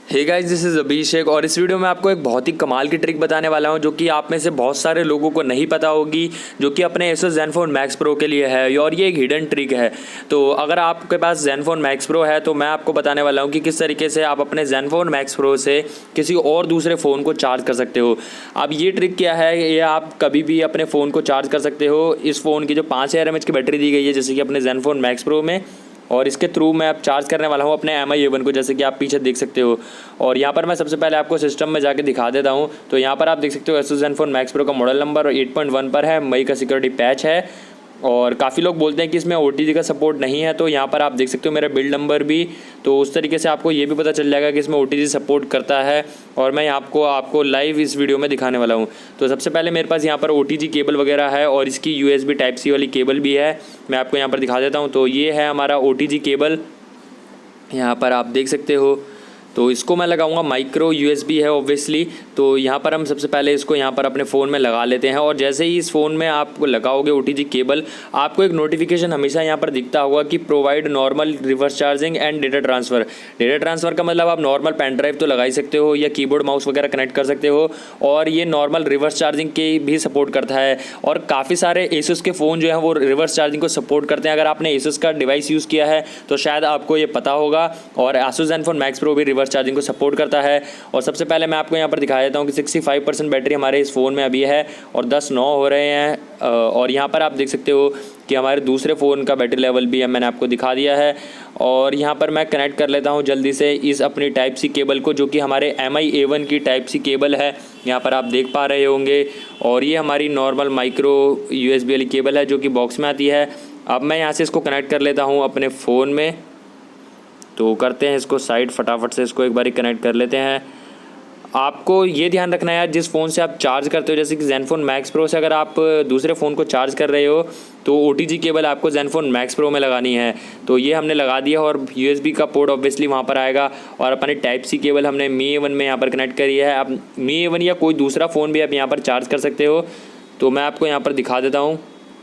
Hey guys, this is अभिषेक और इस video में आपको एक बहुत ही कमाल की ट्रिक बताने वाला हूं जो कि आप में से बहुत सारे लोगों को नहीं पता होगी, जो कि अपने Asus Zenfone Max Pro के लिए है और ये एक हिडन ट्रिक है। तो अगर आपके पास Zenfone Max Pro है तो मैं आपको बताने वाला हूं कि किस तरीके से आप अपने Zenfone Max Pro से किसी और दूसरे फ़ोन को चार्ज कर सकते हो। अब ये ट्रिक क्या है, ये आप कभी भी अपने फ़ोन को चार्ज कर सकते हो। इस फ़ोन की जो 5000 mAh की बैटरी दी गई है जैसे कि अपने Zenfone Max Pro में, और इसके थ्रू मैं अब चार्ज करने वाला हूँ अपने Mi A1 को, जैसे कि आप पीछे देख सकते हो। और यहाँ पर मैं सबसे पहले आपको सिस्टम में जाके दिखा देता हूँ। तो यहाँ पर आप देख सकते हो Asus Zenfone Max Pro का मॉडल नंबर 8.1 पर है, मई का सिक्योरिटी पैच है। और काफ़ी लोग बोलते हैं कि इसमें OTG का सपोर्ट नहीं है, तो यहाँ पर आप देख सकते हो मेरा बिल्ड नंबर भी। तो उस तरीके से आपको ये भी पता चल जाएगा कि इसमें OTG सपोर्ट करता है, और मैं आपको लाइव इस वीडियो में दिखाने वाला हूँ। तो सबसे पहले मेरे पास यहाँ पर OTG केबल वगैरह है और इसकी USB Type-C वाली केबल भी है। मैं आपको यहाँ पर दिखा देता हूँ। तो ये है हमारा OTG केबल, यहाँ पर आप देख सकते हो। तो इसको मैं लगाऊंगा, माइक्रो USB है ऑब्वियसली। तो यहाँ पर हम सबसे पहले इसको यहाँ पर अपने फ़ोन में लगा लेते हैं, और जैसे ही इस फ़ोन में आप लगाओगे OTG केबल, आपको एक नोटिफिकेशन हमेशा यहाँ पर दिखता होगा कि provide normal reverse charging and data transfer. Data transfer का मतलब आप नॉर्मल पेन ड्राइव तो लगा ही सकते हो या कीबोर्ड माउस वगैरह कनेक्ट कर सकते हो, और ये नॉर्मल रिवर्स चार्जिंग के भी सपोर्ट करता है। और काफ़ी सारे Asus के फ़ोन जो हैं वो रिवर्स चार्जिंग को सपोर्ट करते हैं। अगर आपने Asus का डिवाइस यूज़ किया है तो शायद आपको ये पता होगा। और Asus Zenfone Max Pro भी रिवर्स चार्जिंग को सपोर्ट करता है। और सबसे पहले मैं आपको यहाँ पर दिखा देता हूँ कि 65% बैटरी हमारे इस फ़ोन में अभी है और 10:09 हो रहे हैं। और यहाँ पर आप देख सकते हो कि हमारे दूसरे फ़ोन का बैटरी लेवल भी मैंने आपको दिखा दिया है। और यहाँ पर मैं कनेक्ट कर लेता हूँ जल्दी से इस अपनी Type-C केबल को, जो कि हमारे Mi A1 की Type-C केबल है। यहाँ पर आप देख पा रहे होंगे। और ये हमारी नॉर्मल माइक्रो USB वाली केबल है जो कि बॉक्स में आती है। अब मैं यहाँ से इसको कनेक्ट कर लेता हूँ अपने फ़ोन में। तो करते हैं इसको साइड, फटाफट से इसको एक बारी कनेक्ट कर लेते हैं। आपको ये ध्यान रखना है यार, जिस फ़ोन से आप चार्ज करते हो, जैसे कि Zenfone Max Pro से अगर आप दूसरे फ़ोन को चार्ज कर रहे हो तो OTG केबल आपको Zenfone Max Pro में लगानी है। तो ये हमने लगा दिया, और USB का पोर्ट ऑब्वियसली वहाँ पर आएगा। और अपने Type-C केबल हमने Mi A1 में यहाँ पर कनेक्ट करी है। आप Mi A1 या कोई दूसरा फ़ोन भी आप यहाँ पर चार्ज कर सकते हो। तो मैं आपको यहाँ पर दिखा देता हूँ।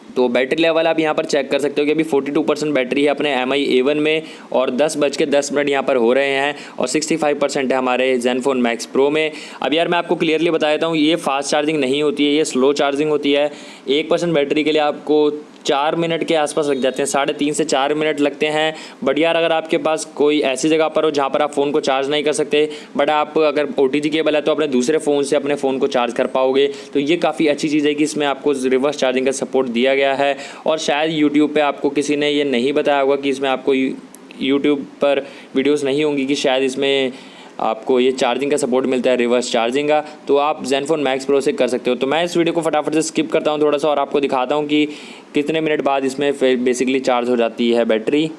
तो बैटरी लेवल आप यहाँ पर चेक कर सकते हो कि अभी 42% बैटरी है अपने Mi A1 में, और 10:10 यहाँ पर हो रहे हैं, और 65% है हमारे Zenfone Max Pro में। अब यार मैं आपको क्लियरली बता देता हूँ, ये फास्ट चार्जिंग नहीं होती है, ये स्लो चार्जिंग होती है। 1% बैटरी के लिए आपको 4 मिनट के आसपास लग जाते हैं, 3.5 से 4 मिनट लगते हैं। बट यार अगर आपके पास कोई ऐसी जगह पर हो जहाँ पर आप फ़ोन को चार्ज नहीं कर सकते, बट आप अगर OTG केबल है तो अपने दूसरे फ़ोन से अपने फ़ोन को चार्ज कर पाओगे। तो ये काफ़ी अच्छी चीज़ है कि इसमें आपको रिवर्स चार्जिंग का सपोर्ट दिया गया है। और शायद यूट्यूब पर आपको किसी ने ये नहीं बताया होगा कि इसमें आपको यूट्यूब पर वीडियोज़ नहीं होंगी कि शायद इसमें आपको ये चार्जिंग का सपोर्ट मिलता है, रिवर्स चार्जिंग का। तो आप Zenfone Max Pro से कर सकते हो। तो मैं इस वीडियो को फटाफट से स्किप करता हूँ थोड़ा सा, और आपको दिखाता हूँ कि कितने मिनट बाद इसमें बेसिकली चार्ज हो जाती है बैटरी।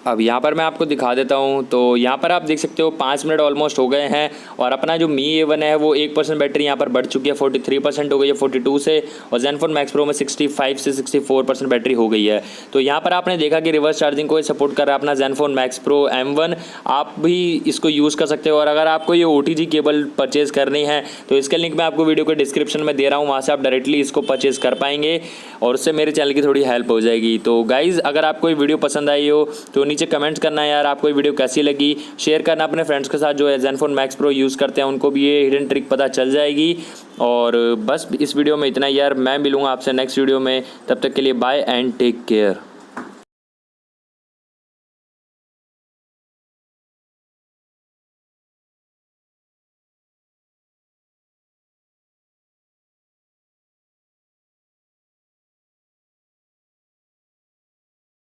अब यहाँ पर मैं आपको दिखा देता हूँ। तो यहाँ पर आप देख सकते हो 5 मिनट ऑलमोस्ट हो गए हैं, और अपना जो Mi A1 है वो 1% बैटरी यहाँ पर बढ़ चुकी है, 43% हो गई है 42 से, और Zenfone Max Pro में 65 से 64% बैटरी हो गई है। तो यहाँ पर आपने देखा कि रिवर्स चार्जिंग को सपोर्ट कर रहा है अपना Zenfone Max Pro M1। आप भी इसको यूज़ कर सकते हो। और अगर आपको ये OTG केबल परचेज़ करनी है तो इसका लिंक मैं आपको वीडियो के डिस्क्रिप्शन में दे रहा हूँ, वहाँ से आप डायरेक्टली इसको परचेज़ कर पाएंगे, और उससे मेरे चैनल की थोड़ी हेल्प हो जाएगी। तो गाइज़, अगर आपको ये वीडियो पसंद आई हो तो नीचे कमेंट्स करना है यार आपको ये वीडियो कैसी लगी। शेयर करना अपने फ्रेंड्स के साथ जो है Zenfone Max Pro यूज़ करते हैं, उनको भी ये हिडन ट्रिक पता चल जाएगी। और बस इस वीडियो में इतना ही यार, मैं मिलूँगा आपसे नेक्स्ट वीडियो में। तब तक के लिए बाय एंड टेक केयर।